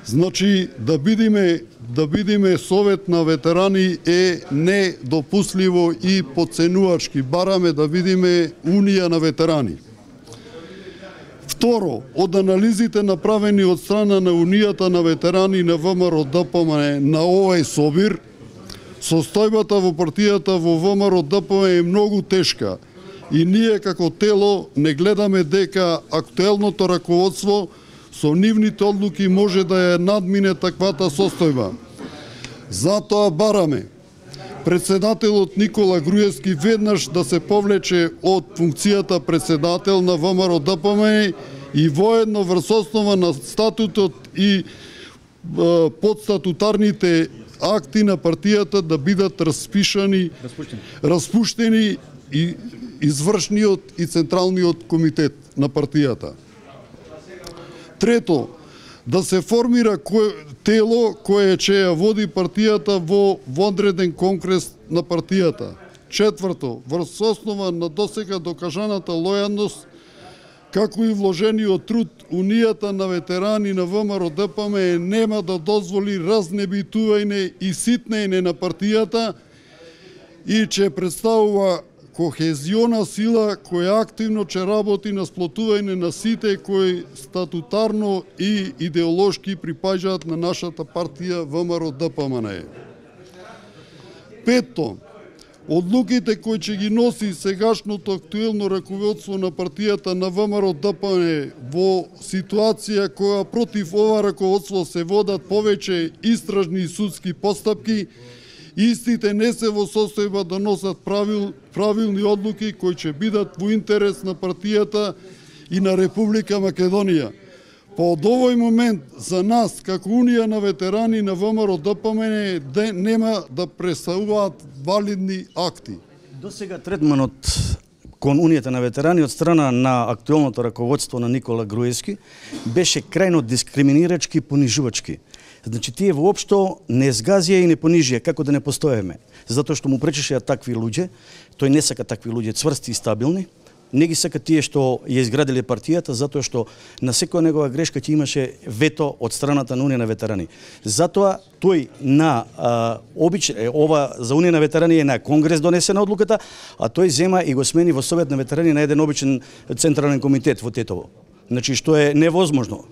Значи да бидиме совет на ветерани е недопустливо и потценувачки. Бараме да видиме унија на ветерани. Второ, од анализите направени од страна на Унијата на ветерани на ВМРО-ДПМНЕ на овој собир, состојбата во партијата во ВМРО-ДПМНЕ е многу тешка и ние како тело не гледаме дека актуелното раководство со нивните одлуки може да ја надмине таквата состојба. Затоа бараме председателот Никола Груевски веднаш да се повлече од функцијата председател на ВМРО-ДПМНЕ и воедно врз основа на статутот и подстатутарните акти на партијата да бидат распуштени и извршниот и централниот комитет на партијата. Трето, да се формира тело кое ќе ја води партијата во вонреден конгрес на партијата. Четврто, врз основа на досега докажаната лојалност, како и вложениот труд, Унијата на ветерани на ВМРО-ДПМНЕ нема да дозволи разнебитување и ситнење на партијата и ќе представува кохезиона сила која активно ќе работи на сплотување на сите кои статутарно и идеолошки припаѓаат на нашата партија ВМРО-ДПМНЕ. Пето, одлуките кои ќе ги носи сегашното актуелно раководство на партијата на ВМРО-ДПМНЕ во ситуација која против ова раководство се водат повеќе истражни и судски постапки, истите не се во состојба да носат правилни одлуки кои ќе бидат во интерес на партијата и на Република Македонија. Па од овој момент за нас, како Унија на ветерани на ВМРО-ДПМНЕ, нема да представуваат валидни акти. До сега третманот кон Унијата на ветерани од страна на актуелното раководство на Никола Груевски беше крајно дискриминирачки и понижувачки. Значи, тие воопшто не згазија и не понижија, како да не постоеме. Затоа што му пречеше такви луѓе, тој не сака такви луѓе цврсти и стабилни, не ги сака тие што ја изградиле партијата, затоа што на секоја негова грешка ќе имаше вето од страната на Унија на ветерани. Затоа тој ова за Унија на ветерани е на конгрес донесена одлуката, а тој зема и го смени во Совет на ветерани на еден обичен централен комитет во Тетово. Значи, што е невозможно.